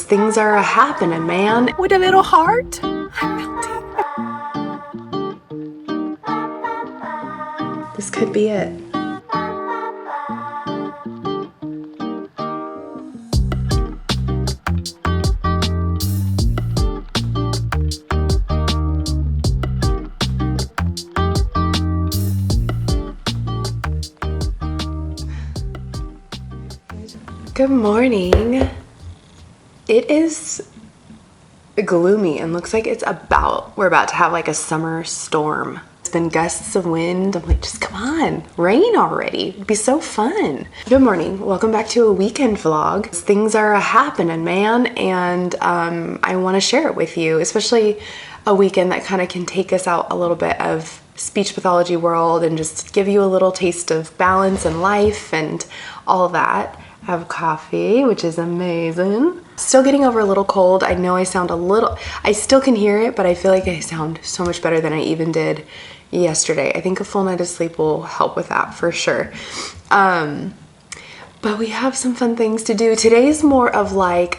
things are happening, man. With a little heart, I'm melting. This could be it. Good morning. It is gloomy and looks like we're about to have like a summer storm. It's been gusts of wind. I'm like, just come on, rain already. It'd be so fun. Good morning. Welcome back to a weekend vlog. Things are happening, man, and I want to share it with you, especially a weekend that kind of can take us out a little bit of speech pathology world and just give you a little taste of balance and life and all that. I have coffee, which is amazing. Still getting over a little cold. I know I still can hear it, but I feel like I sound so much better than I even did yesterday. I think a full night of sleep will help with that for sure. But we have some fun things to do. Today's more of like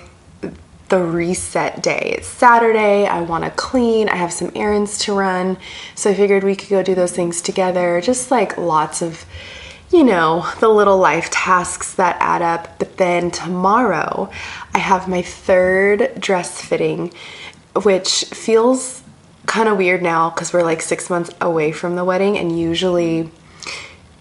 the reset day. It's Saturday. I want to clean. I have some errands to run. So I figured we could go do those things together. Just like lots of, you know, the little life tasks that add up. But then tomorrow I have my third dress fitting, which feels kind of weird now because we're like 6 months away from the wedding, and usually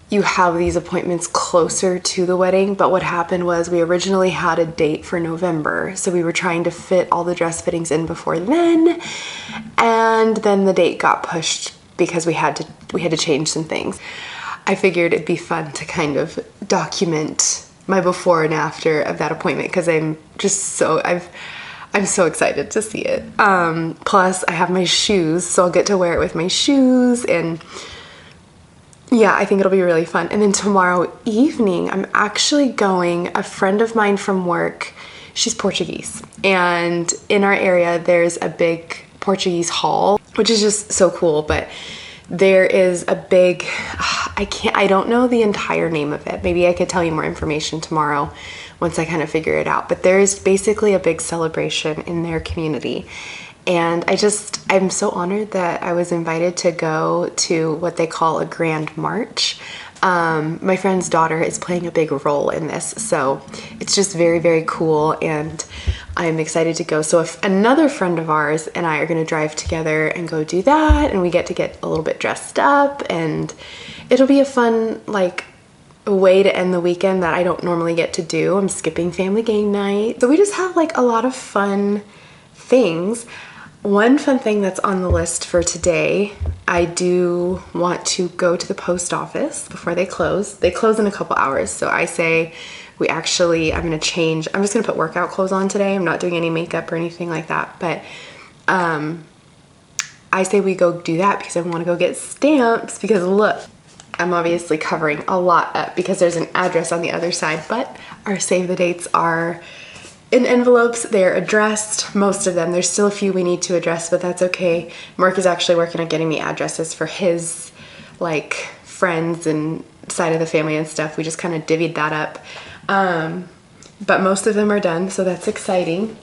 you have these appointments closer to the wedding. But what happened was we originally had a date for November, so we were trying to fit all the dress fittings in before then, and then the date got pushed because we had to change some things. I figured it'd be fun to kind of document my before and after of that appointment because I'm so excited to see it. Plus I have my shoes, so I'll get to wear it with my shoes, and yeah, I think it'll be really fun. And then tomorrow evening, I'm actually a friend of mine from work, she's Portuguese, and in our area there's a big Portuguese hall, which is just so cool. But there is a big, I don't know the entire name of it. Maybe I could tell you more information tomorrow once I kind of figure it out. But there's basically a big celebration in their community. And I'm so honored that I was invited to go to what they call a grand march. My friend's daughter is playing a big role in this, so it's just very, very cool, and I'm excited to go. So if another friend of ours and I are going to drive together and go do that, and we get to get a little bit dressed up, and it'll be a fun like way to end the weekend that I don't normally get to do. I'm skipping family game night, so we just have like a lot of fun things. One fun thing that's on the list for today, I do want to go to the post office before they close. They close in a couple hours, so I say I'm gonna change. I'm just gonna put workout clothes on today. I'm not doing any makeup or anything like that, but I say we go do that because I want to go get stamps, because look, I'm obviously covering a lot up because there's an address on the other side, but our save the dates are in envelopes. They're addressed, most of them. There's still a few we need to address, but that's okay. Mark is actually working on getting me addresses for his like friends and side of the family and stuff. We just kind of divvied that up. But most of them are done, so that's exciting.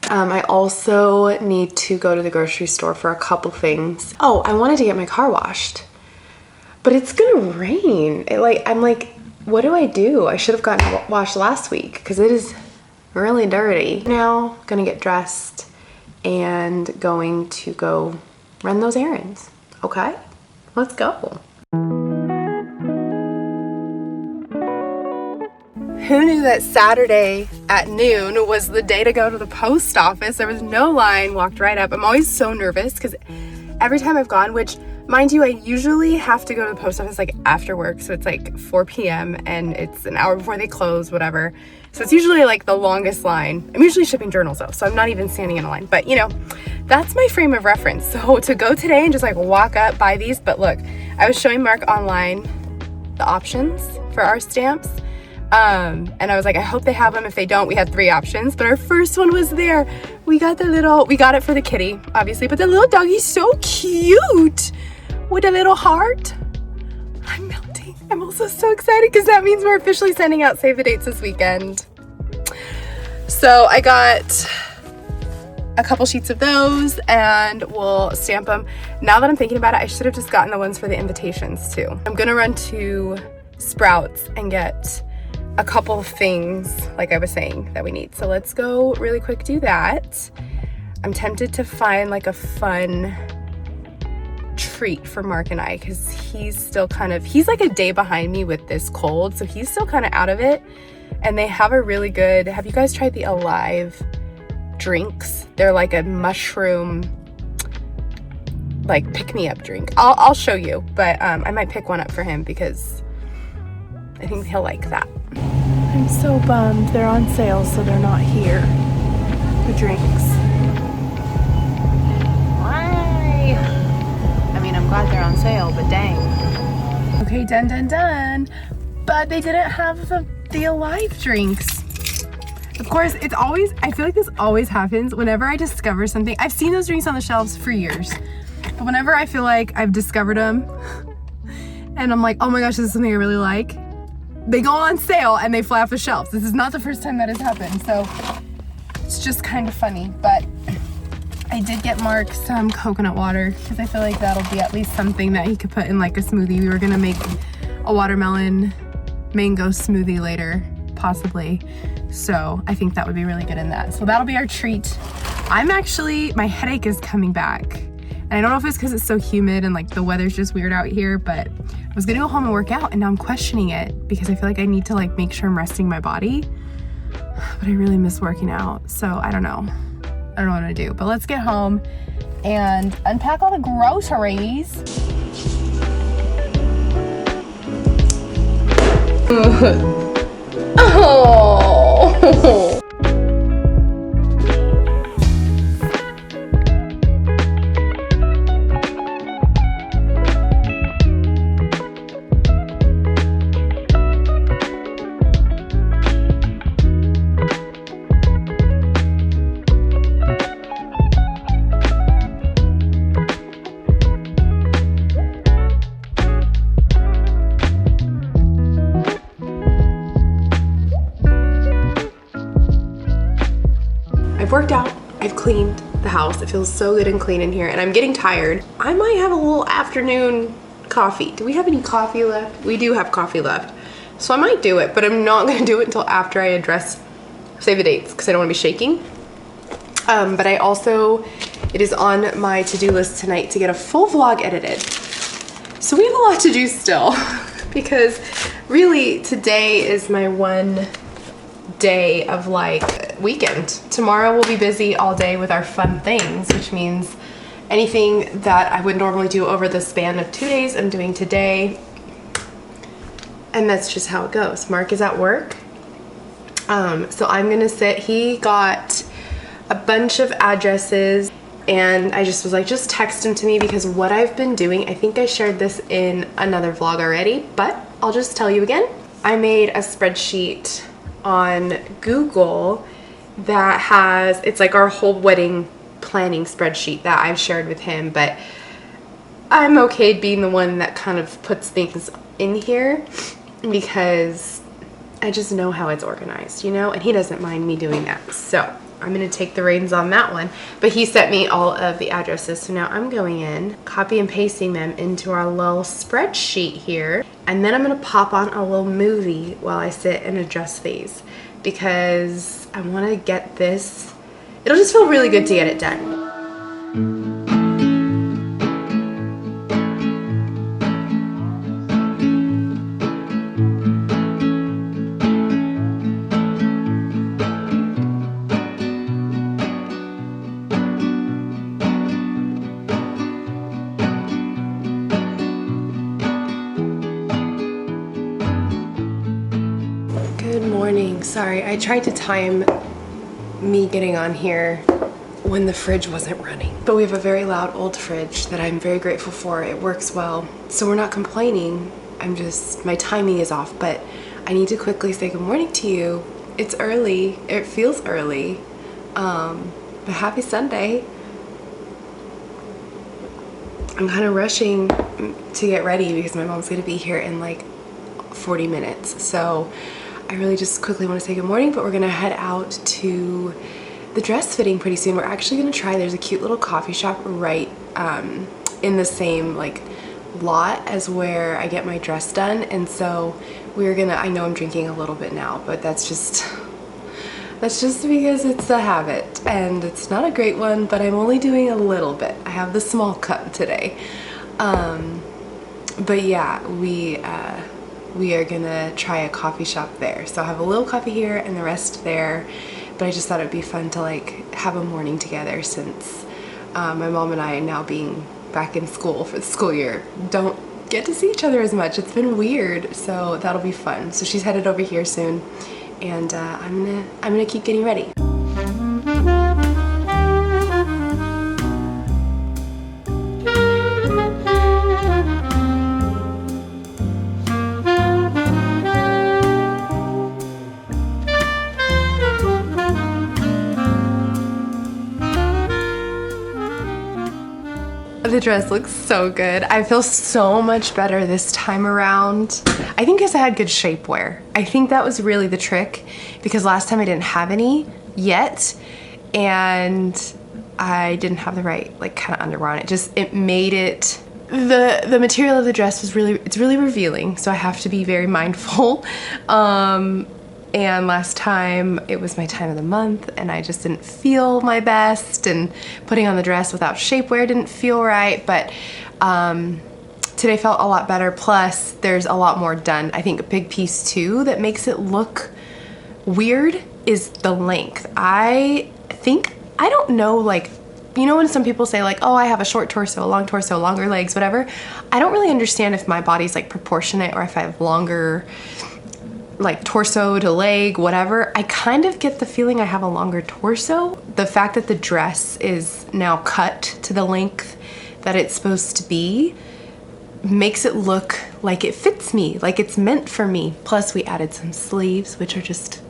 I also need to go to the grocery store for a couple things. Oh, I wanted to get my car washed, but it's gonna rain. I'm like, what do I do? I should have gotten it washed last week because it is really dirty. Now, gonna get dressed and going to go run those errands. Okay, let's go. Who knew that Saturday at noon was the day to go to the post office? There was no line, walked right up. I'm always so nervous because every time I've gone, which mind you, I usually have to go to the post office like after work. So it's like 4 p.m. and it's an hour before they close, whatever. So it's usually like the longest line. I'm usually shipping journals though, so I'm not even standing in a line. But you know, that's my frame of reference. So to go today and just like walk up, buy these. But look, I was showing Mark online the options for our stamps. And I was like, I hope they have them. If they don't, we had 3 options, but our first one was there. We got it for the kitty, obviously, but the little doggy's so cute with a little heart. I'm melting. I'm also so excited because that means we're officially sending out save the dates this weekend. So I got a couple sheets of those and we'll stamp them. Now that I'm thinking about it, I should have just gotten the ones for the invitations too. I'm gonna run to Sprouts and get a couple of things, like I was saying, that we need. So let's go really quick do that. I'm tempted to find like a fun treat for Mark and I, because he's still he's like a day behind me with this cold, so he's still kind of out of it. And they have a really good, have you guys tried the Alive drinks? They're like a mushroom, like pick-me-up drink. I'll show you, but I might pick one up for him because I think he'll like that. I'm so bummed they're on sale, so they're not here. The drinks. Why? I mean, I'm glad they're on sale, but dang. Okay, done. But they didn't have the Alive drinks. Of course, it's always, I feel like this always happens whenever I discover something. I've seen those drinks on the shelves for years, but whenever I feel like I've discovered them and I'm like, oh my gosh, this is something I really like, they go on sale and they fly off the shelves. This is not the first time that has happened, so it's just kind of funny. But I did get Mark some coconut water because I feel like that'll be at least something that he could put in like a smoothie. We were gonna make a watermelon mango smoothie later, possibly. So I think that would be really good in that. So that'll be our treat. My headache is coming back. And I don't know if it's because it's so humid and like the weather's just weird out here, but I was gonna go home and work out and now I'm questioning it because I feel like I need to like make sure I'm resting my body. But I really miss working out. So I don't know. I don't know what to do. But let's get home and unpack all the groceries. Oh. I've worked out, I've cleaned the house. It feels so good and clean in here and I'm getting tired. I might have a little afternoon coffee. Do we have any coffee left? We do have coffee left. So I might do it, but I'm not gonna do it until after I address save the dates because I don't wanna be shaking. But I also, it is on my to-do list tonight to get a full vlog edited. So we have a lot to do still because really today is my one day of like weekend. Tomorrow we'll be busy all day with our fun things, which means anything that I would normally do over the span of 2 days, I'm doing today. And that's just how it goes. Mark is at work. So I'm gonna sit, he got a bunch of addresses and I just was like, just text them to me because what I've been doing, I think I shared this in another vlog already, but I'll just tell you again. I made a spreadsheet on Google that has, it's like our whole wedding planning spreadsheet that I've shared with him, but I'm okay being the one that kind of puts things in here because I just know how it's organized, you know, and he doesn't mind me doing that. So I'm gonna take the reins on that one, but he sent me all of the addresses. So now I'm going in, copy and pasting them into our little spreadsheet here. And then I'm gonna pop on a little movie while I sit and adjust these because I wanna get this, it'll just feel really good to get it done. Sorry, I tried to time me getting on here when the fridge wasn't running. But we have a very loud old fridge that I'm very grateful for. It works well. So we're not complaining. My timing is off, but I need to quickly say good morning to you. It's early. It feels early. But happy Sunday. I'm kind of rushing to get ready because my mom's gonna be here in like 40 minutes. So I really just quickly want to say good morning, but we're gonna head out to the dress fitting pretty soon. We're actually gonna try, there's a cute little coffee shop right in the same like lot as where I get my dress done, and so we're gonna, I know I'm drinking a little bit now, but that's just because it's a habit and it's not a great one, but I'm only doing a little bit. I have the small cup today. But yeah, we are gonna try a coffee shop there. So I have a little coffee here and the rest there, but I just thought it'd be fun to like have a morning together since my mom and I, now being back in school for the school year, don't get to see each other as much. It's been weird, so that'll be fun. So she's headed over here soon, and I'm gonna keep getting ready. The dress looks so good. I feel so much better this time around. I think because I had good shapewear. I think that was really the trick, because last time I didn't have any yet, and I didn't have the right like kind of underwear on it. It made it, the material of the dress was it's really revealing, so I have to be very mindful. And last time it was my time of the month and I just didn't feel my best, and putting on the dress without shapewear didn't feel right, but today felt a lot better. Plus there's a lot more done. I think a big piece too that makes it look weird is the length. I don't know, like, you know when some people say like, oh, I have a short torso, a long torso, longer legs, whatever. I don't really understand if my body's like proportionate or if I have longer like torso to leg, whatever. I kind of get the feeling I have a longer torso. The fact that the dress is now cut to the length that it's supposed to be makes it look like it fits me, like it's meant for me. Plus we added some sleeves, which are just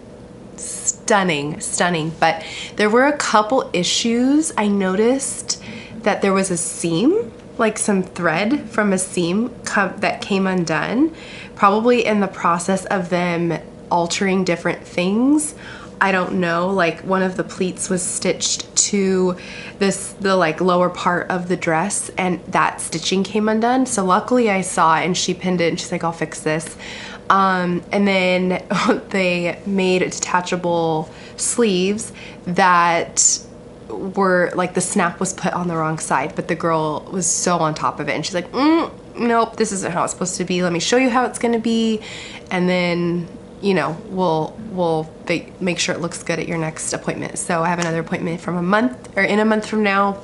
stunning. But there were a couple issues. I noticed that there was a seam, like some thread from a seam that came undone, probably in the process of them altering different things. I don't know, like one of the pleats was stitched to the like lower part of the dress, and that stitching came undone. So luckily I saw it and she pinned it and she's like, I'll fix this. And then they made detachable sleeves that were like, the snap was put on the wrong side, but the girl was so on top of it and she's like, nope, this isn't how it's supposed to be. Let me show you how it's gonna be, and then, you know, we'll make sure it looks good at your next appointment. So I have another appointment in a month from now,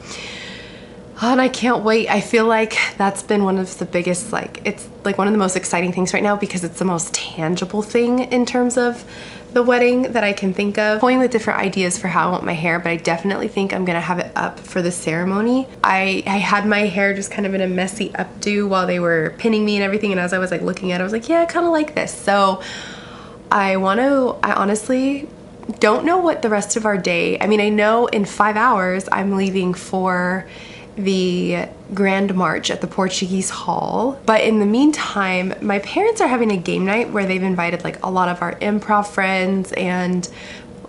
and I can't wait. I feel like that's been one of the biggest, like, it's like one of the most exciting things right now, because it's the most tangible thing in terms of the wedding that I can think of. Toying with different ideas for how I want my hair, but I definitely think I'm gonna have it up for the ceremony. I had my hair just kind of in a messy updo while they were pinning me and everything, and as I was like looking at it, I was like, yeah, I kind of like this. So I honestly don't know what the rest of our day, I mean, I know in 5 hours I'm leaving for the Grand March at the Portuguese Hall. But in the meantime, my parents are having a game night where they've invited like a lot of our improv friends and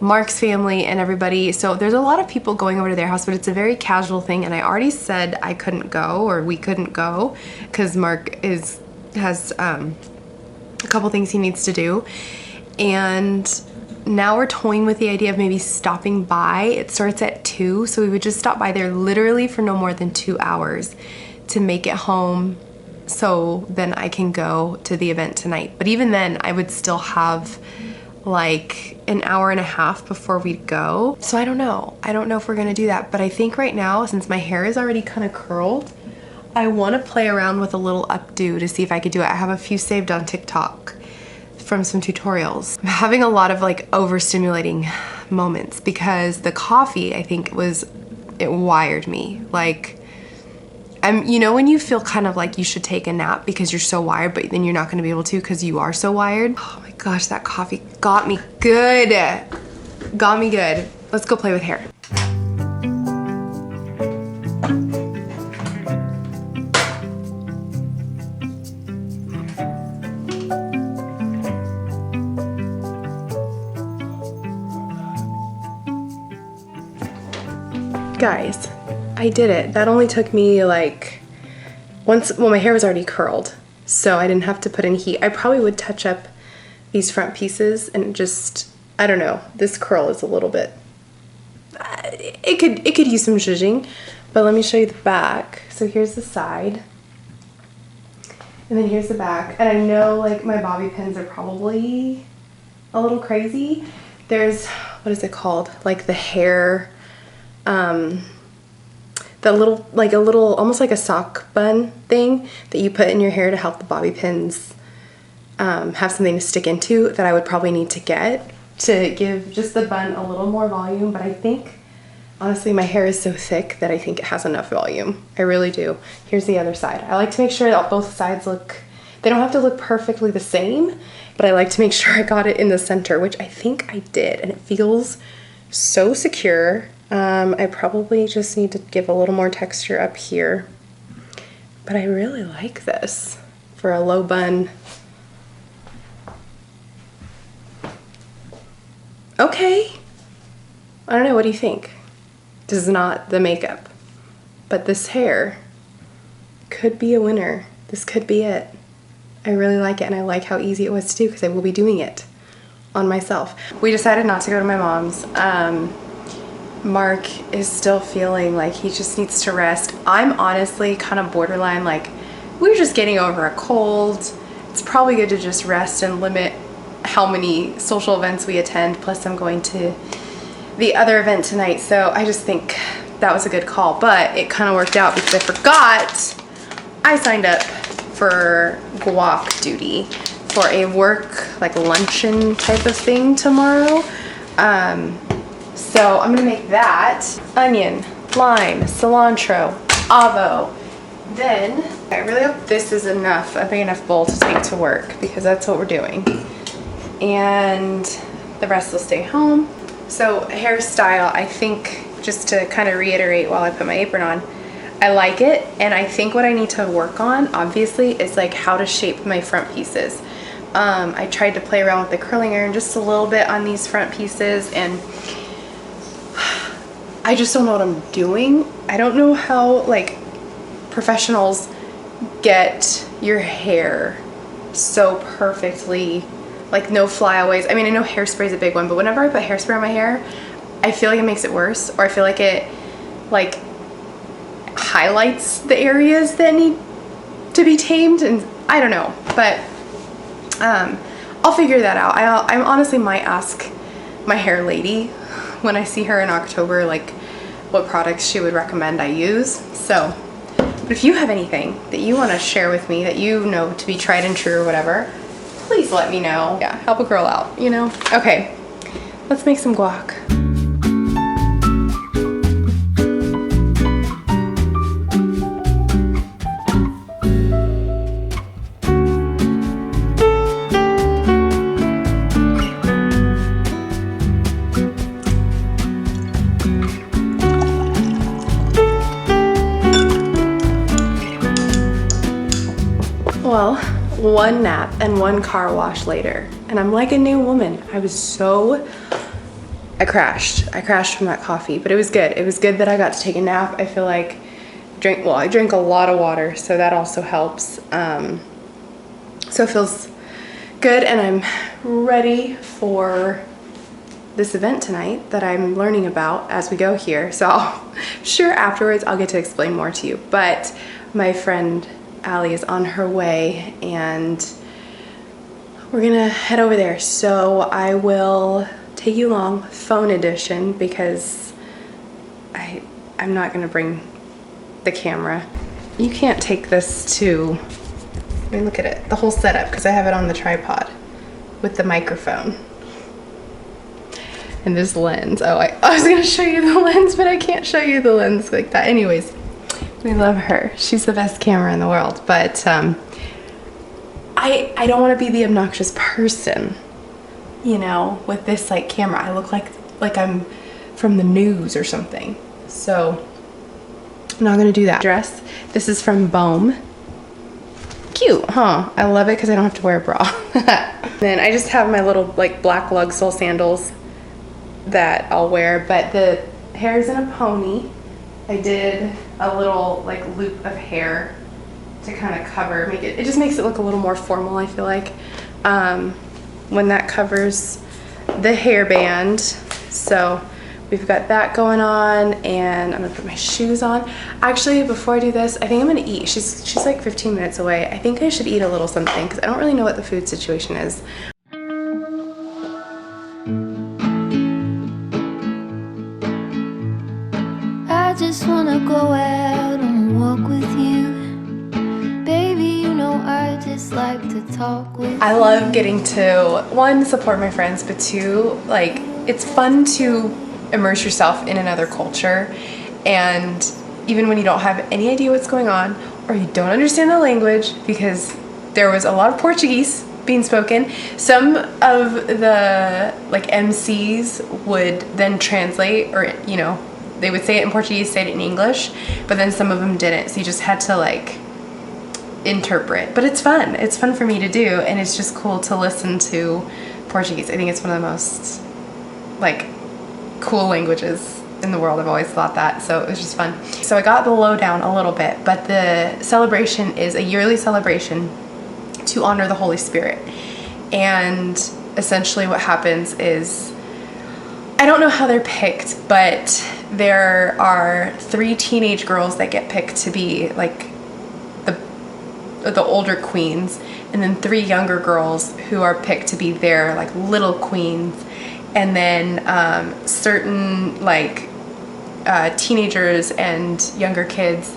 Mark's family and everybody. So there's a lot of people going over to their house, but it's a very casual thing. And I already said I couldn't go, or we couldn't go, because Mark has a couple things he needs to do. And now we're toying with the idea of maybe stopping by. It starts at 2, so we would just stop by there literally for no more than 2 hours to make it home, so then I can go to the event tonight. But even then, I would still have like an hour and a half before we'd go. So I don't know if we're gonna do that, but I think right now, since my hair is already kind of curled, I want to play around with a little updo to see if I could do it. I have a few saved on TikTok from some tutorials. I'm having a lot of like overstimulating moments because the coffee, I think, it wired me. Like, you know when you feel kind of like you should take a nap because you're so wired, but then you're not gonna be able to because you are so wired? Oh my gosh, that coffee got me good. Got me good. Let's go play with hair. Guys, I did it. That only took me like well, my hair was already curled, so I didn't have to put in heat. I probably would touch up these front pieces and just, I don't know, this curl is a little bit, it could use some zhuzhing, but let me show you the back. So here's the side, and then here's the back, and I know like my bobby pins are probably a little crazy. There's, what is it called? Like the hair, the little, like a little, almost like a sock bun thing that you put in your hair to help the bobby pins have something to stick into, that I would probably need to get to give just the bun a little more volume. But I think, honestly, my hair is so thick that I think it has enough volume. I really do. Here's the other side. I like to make sure that both sides look, they don't have to look perfectly the same, but I like to make sure I got it in the center, which I think I did, and it feels so secure. I probably just need to give a little more texture up here, but I really like this for a low bun. Okay, I don't know, what do you think? This is not the makeup, but this hair could be a winner. This could be it. I really like it, and I like how easy it was to do because I will be doing it on myself. We decided not to go to my mom's. Mark is still feeling like he just needs to rest. I'm honestly kind of borderline, like, we're just getting over a cold. It's probably good to just rest and limit how many social events we attend. Plus I'm going to the other event tonight, so I just think that was a good call. But it kind of worked out because I forgot I signed up for guac duty for a work, like, luncheon type of thing tomorrow. So I'm gonna make that. Onion, lime, cilantro, avo. Then, I really hope this is enough, a big enough bowl to take to work, because that's what we're doing. And the rest will stay home. So hairstyle, I think, just to kind of reiterate while I put my apron on, I like it, and I think what I need to work on, obviously, is like how to shape my front pieces. I tried to play around with the curling iron just a little bit on these front pieces, and I just don't know what I'm doing. I don't know how, like, professionals get your hair so perfectly, like, no flyaways. I mean, I know hairspray is a big one, but whenever I put hairspray on my hair, I feel like it makes it worse, or I feel like it, like, highlights the areas that need to be tamed, and I don't know, but I'll figure that out. I honestly might ask my hair lady when I see her in October, like, what products she would recommend I use. So, but if you have anything that you want to share with me that you know to be tried and true or whatever, please let me know. Yeah, help a girl out, you know? Okay, let's make some guac. Well, one nap and one car wash later, and I'm like a new woman. I crashed from that coffee, but it was good. It was good that I got to take a nap. I feel like I drank a lot of water, so that also helps. So it feels good, and I'm ready for this event tonight that I'm learning about as we go here. So I'm sure afterwards I'll get to explain more to you, but my friend Allie is on her way, and we're gonna head over there. So I will take you along phone edition, because I'm not gonna bring the camera. You can't take this to, I mean, look at it, the whole setup, because I have it on the tripod with the microphone and this lens. Oh, I was gonna show you the lens, but I can't show you the lens like that. Anyways, we love her. She's the best camera in the world, but I don't want to be the obnoxious person, you know, with this like camera. I look like I'm from the news or something. So I'm not gonna do that. Dress. This is from Bohm. Cute, huh? I love it because I don't have to wear a bra. Then I just have my little like black lug sole sandals that I'll wear, but the hair's in a pony. I did a little like loop of hair to kind of cover, it just makes it look a little more formal, I feel like, when that covers the hairband. So we've got that going on, and I'm gonna put my shoes on. Actually, before I do this, I think I'm gonna eat. She's like 15 minutes away. I think I should eat a little something because I don't really know what the food situation is. I just wanna go out on a walk with you. Baby, you know I just like to talk with I love getting to, one, support my friends, but two, like, it's fun to immerse yourself in another culture. And even when you don't have any idea what's going on or you don't understand the language, because there was a lot of Portuguese being spoken, some of the like MCs would then translate, or they would say it in Portuguese, say it in English, but then some of them didn't, so you just had to like interpret. But it's fun for me to do, and it's just cool to listen to Portuguese. I think it's one of the most like cool languages in the world. I've always thought that, so it was just fun. So I got the lowdown a little bit, but the celebration is a yearly celebration to honor the Holy Spirit. And essentially what happens is, I don't know how they're picked, but there are 3 teenage girls that get picked to be like the older queens, and then 3 younger girls who are picked to be their like little queens, and then certain like teenagers and younger kids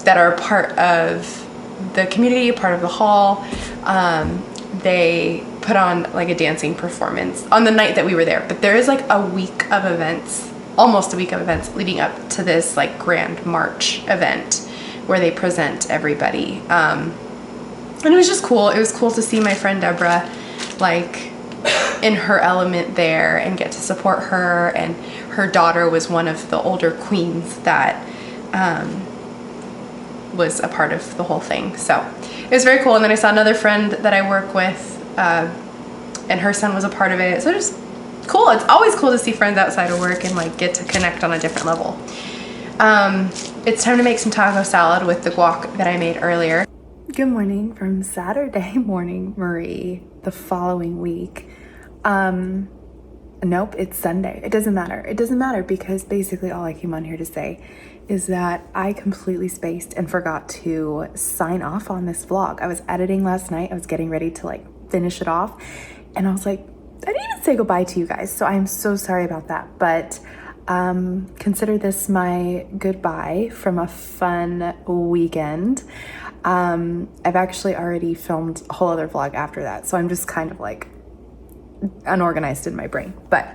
that are part of the community, part of the hall. They put on like a dancing performance on the night that we were there, but there is like a week of events, almost a week of events leading up to this like grand march event where they present everybody. And it was just cool. It was cool to see my friend Deborah like in her element there and get to support her, and her daughter was one of the older queens that was a part of the whole thing. So it was very cool. And then I saw another friend that I work with, and her son was a part of it. So just cool. It's always cool to see friends outside of work and like get to connect on a different level. It's time to make some taco salad with the guac that I made earlier. Good morning from Saturday morning, Marie, the following week. Nope, it's Sunday. It doesn't matter. It doesn't matter because basically all I came on here to say is that I completely spaced and forgot to sign off on this vlog. I was editing last night. I was getting ready to like finish it off, and I was like, I didn't even say goodbye to you guys. So I'm so sorry about that. But consider this my goodbye from a fun weekend. I've actually already filmed a whole other vlog after that, so I'm just kind of like unorganized in my brain. But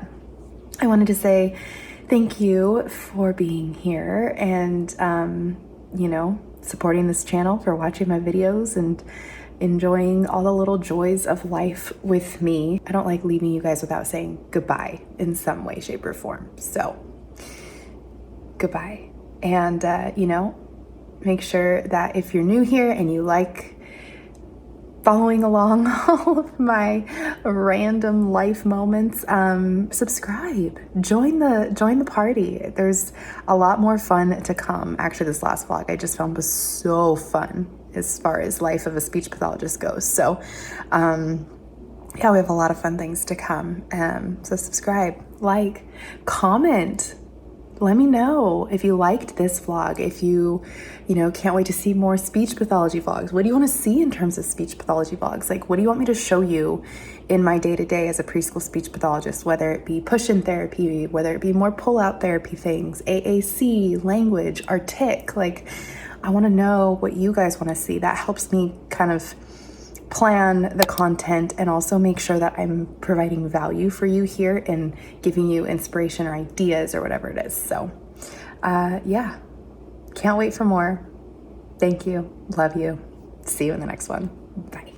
I wanted to say thank you for being here and supporting this channel, for watching my videos and enjoying all the little joys of life with me. I don't like leaving you guys without saying goodbye in some way, shape, or form. So goodbye. And make sure that if you're new here and you like following along all of my random life moments, subscribe, join the party. There's a lot more fun to come. Actually, this last vlog I just filmed was so fun as far as life of a speech pathologist goes. So yeah, we have a lot of fun things to come. So subscribe, like, comment. Let me know if you liked this vlog, if you can't wait to see more speech pathology vlogs. What do you want to see in terms of speech pathology vlogs? Like, what do you want me to show you in my day-to-day as a preschool speech pathologist, whether it be push-in therapy, whether it be more pull-out therapy things, AAC, language, artic. Like, I want to know what you guys want to see. That helps me kind of plan the content and also make sure that I'm providing value for you here and giving you inspiration or ideas or whatever it is. So yeah, can't wait for more. Thank you. Love you. See you in the next one. Bye.